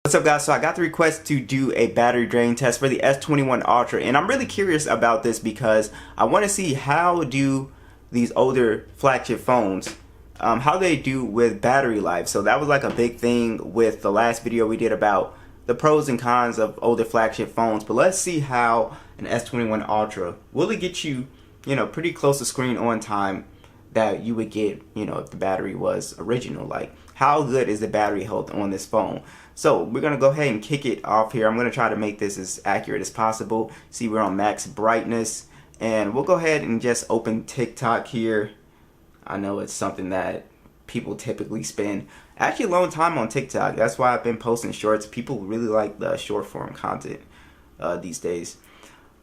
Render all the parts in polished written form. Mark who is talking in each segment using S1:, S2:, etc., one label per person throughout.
S1: What's up guys, so I got the request to do a battery drain test for the S21 Ultra, and I'm really curious about this because I want to see how do these older flagship phones, how they do with battery life. So that was like a big thing with the last video we did about the pros and cons of older flagship phones, but let's see how an S21 Ultra will it get you, pretty close to screen on time that you would get, if the battery was original. Like, how good is the battery health on this phone? So we're gonna go ahead and kick it off here. I'm gonna try to make this as accurate as possible. See, we're on max brightness, and we'll go ahead and just open TikTok here. I know it's something that people typically spend actually a long time on TikTok. That's why I've been posting shorts. People really like the short form content these days.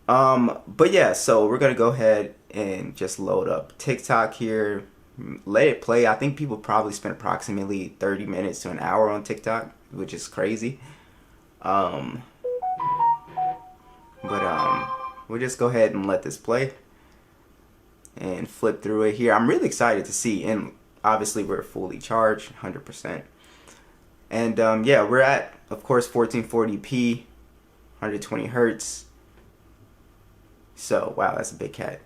S1: But yeah, so we're gonna go ahead and just load up TikTok here, let it play. I think people probably spend approximately 30 minutes to an hour on TikTok, which is crazy. We'll just go ahead and let this play and flip through it here. I'm really excited to see, and obviously we're fully charged, 100%. And yeah, we're at, of course, 1440p, 120 hertz. So wow, that's a big cat.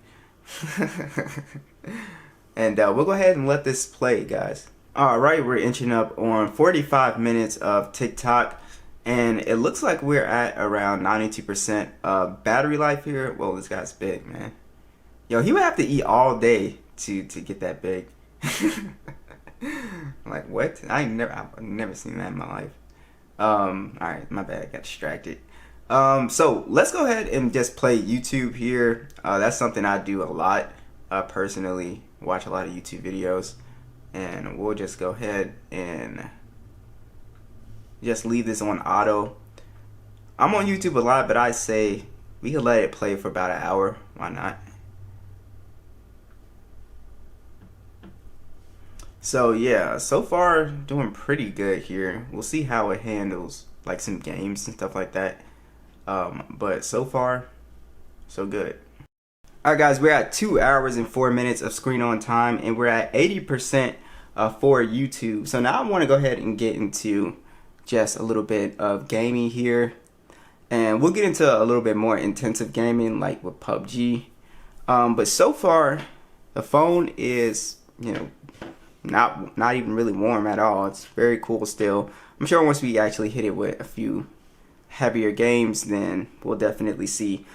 S1: And we'll go ahead and let this play, guys. Alright, we're inching up on 45 minutes of TikTok, and it looks like we're at around 92% of battery life here. Well, this guy's big, man. Yo, he would have to eat all day to get that big. Like, what? I've never seen that in my life. Alright, my bad, I got distracted. So let's go ahead and just play YouTube here. That's something I do a lot, personally. Watch a lot of YouTube videos, and we'll just go ahead and just leave this on auto. I'm on YouTube a lot, but I say we can let it play for about an hour. Why not? So yeah, so far doing pretty good here. We'll see how it handles like some games and stuff like that. But so far, so good. Alright guys, we're at 2 hours and 4 minutes of screen on time, and we're at 80% for YouTube. So now I want to go ahead and get into just a little bit of gaming here, and we'll get into a little bit more intensive gaming like with PUBG. But so far the phone is, not even really warm at all. It's very cool still. I'm sure once we actually hit it with a few heavier games, then we'll definitely see.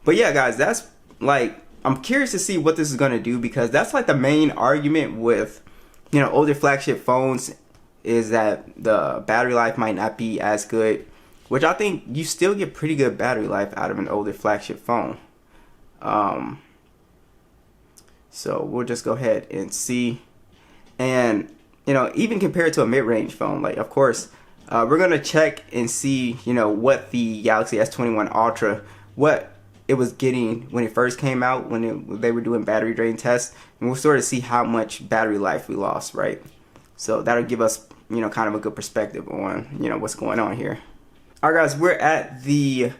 S1: But yeah guys, that's like, I'm curious to see what this is going to do, because that's like the main argument with, older flagship phones, is that the battery life might not be as good, which I think you still get pretty good battery life out of an older flagship phone. So we'll just go ahead and see. And, even compared to a mid-range phone, like, of course, we're going to check and see, what the Galaxy S21 Ultra, what it was getting when it first came out, when they were doing battery drain tests, and we'll sort of see how much battery life we lost, right? So that'll give us, kind of a good perspective on, what's going on here. All right, guys, we're at the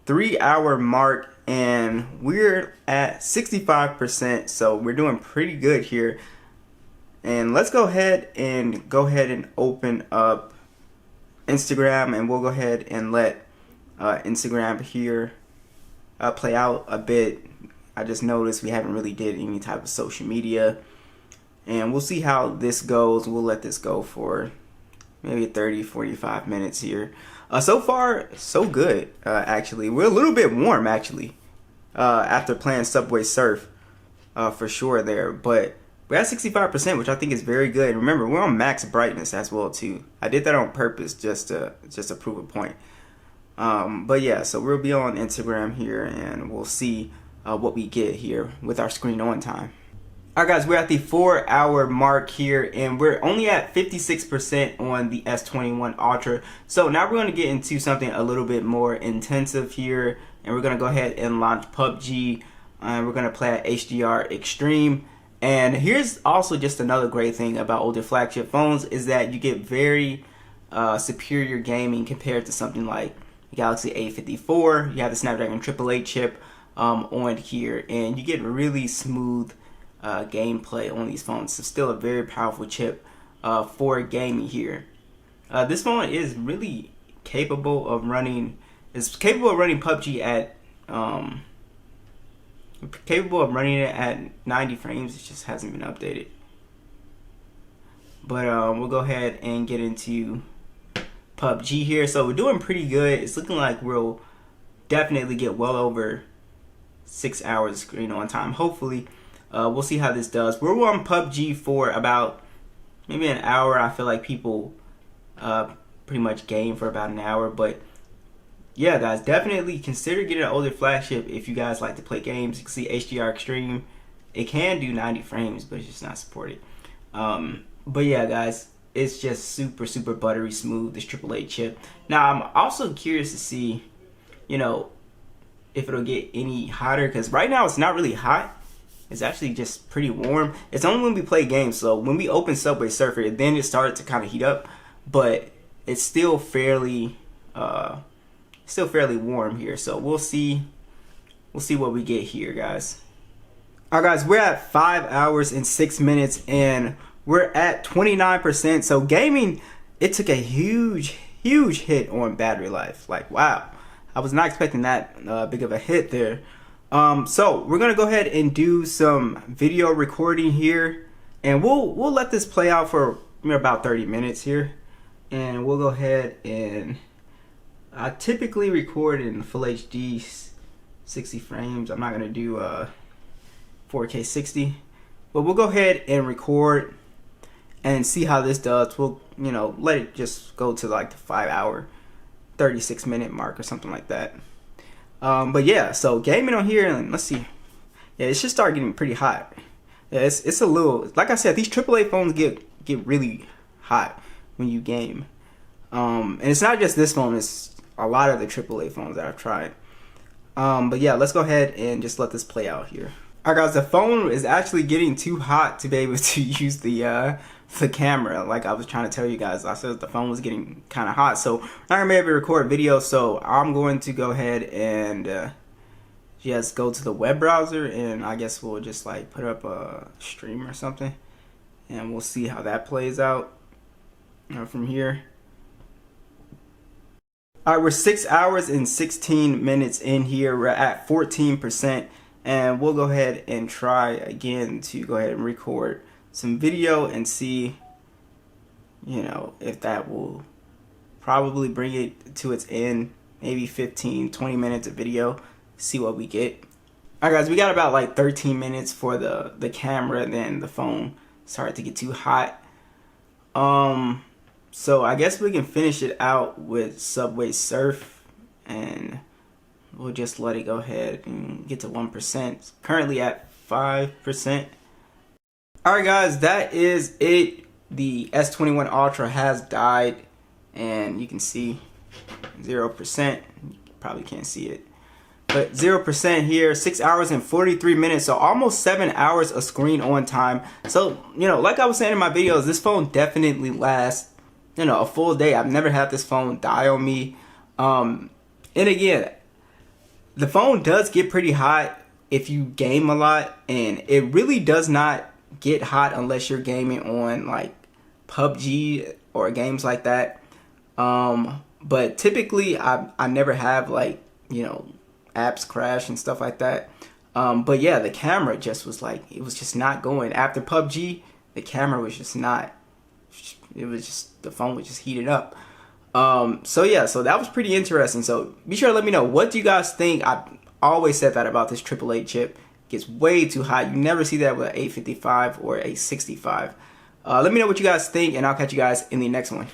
S1: 3 hour mark, and we're at 65%, so we're doing pretty good here. And let's go ahead and open up Instagram, and we'll go ahead and let Instagram here play out a bit. I just noticed we haven't really did any type of social media, and we'll see how this goes. We'll let this go for maybe 30-45 minutes here. So far so good. Actually, we're a little bit warm actually after playing Subway Surf for sure there, but we're at 65%, which I think is very good. Remember, we're on max brightness as well too. I did that on purpose just to prove a point. But yeah, so we'll be on Instagram here, and we'll see what we get here with our screen on time. Alright guys, we're at the 4 hour mark here, and we're only at 56% on the S21 Ultra. So now we're going to get into something a little bit more intensive here, and we're going to go ahead and launch PUBG, and we're going to play at HDR Extreme. And here's also just another great thing about older flagship phones, is that you get very superior gaming compared to something like Galaxy A54. You have the Snapdragon 888 chip on here, and you get really smooth gameplay on these phones. It's still a very powerful chip for gaming here. This phone is really capable of running. It's capable of running PUBG at capable of running it at 90 frames. It just hasn't been updated. But we'll go ahead and get into PUBG here. So we're doing pretty good. It's looking like we'll definitely get well over 6 hours screen on time. Hopefully, we'll see how this does. We're on PUBG for about maybe an hour. I feel like people pretty much game for about an hour. But yeah, guys, definitely consider getting an older flagship if you guys like to play games. You can see HDR Extreme. It can do 90 frames, but it's just not supported. But yeah, guys, it's just super buttery smooth, this AAA chip. Now, I'm also curious to see, you know, if it'll get any hotter, because right now it's not really hot. It's actually just pretty warm. It's only when we play games. So when we open Subway Surfer, then it started to kind of heat up, but it's still fairly warm here. So we'll see what we get here, guys. All right, guys, we're at 5 hours and 6 minutes, and we're at 29%. So gaming, it took a huge hit on battery life. Like, wow, I was not expecting that big of a hit there. So we're gonna go ahead and do some video recording here, and we'll let this play out for about 30 minutes here, and we'll go ahead and I typically record in full HD 60 frames. I'm not gonna do 4K 60, but we'll go ahead and record and see how this does. We'll, you know, let it just go to like the 5 hour 36 minute mark or something like that. But yeah, so gaming on here, and let's see. Yeah, it should start getting pretty hot. Yeah, it's a little, like I said, these AAA phones get really hot when you game. And it's not just this phone, it's a lot of the AAA phones that I've tried. But yeah, let's go ahead and just let this play out here. Alright, guys, the phone is actually getting too hot to be able to use the camera. Like I was trying to tell you guys, I said the phone was getting kind of hot, so I'm not gonna be able to record video. So I'm going to go ahead and just go to the web browser, and I guess we'll just like put up a stream or something, and we'll see how that plays out from here. Alright, we're 6 hours and 16 minutes in here. We're at 14%. And we'll go ahead and try again to go ahead and record some video and see, you know, if that will probably bring it to its end. Maybe 15-20 minutes of video, see what we get. Alright, guys, we got about like 13 minutes for the camera, and then the phone started to get too hot. So I guess we can finish it out with Subway Surf, and we'll just let it go ahead and get to 1%. It's currently at 5%. Alright, guys, that is it. The S21 Ultra has died, and you can see 0%. You probably can't see it, but 0% here. 6 hours and 43 minutes, so almost 7 hours of screen on time. So, you know, like I was saying in my videos, this phone definitely lasts, you know, a full day. I've never had this phone die on me. And again, the phone does get pretty hot if you game a lot, and it really does not get hot unless you're gaming on like PUBG or games like that. But typically I never have, like, you know, apps crash and stuff like that. But yeah, the camera just was like, it was just not going. After PUBG, the camera was just not, it was just, the phone was just heated up. So yeah, so that was pretty interesting. So be sure to let me know, what do you guys think? I always said that about this AAA chip. It gets way too hot. You never see that with an 855 or a 65. Let me know what you guys think, and I'll catch you guys in the next one.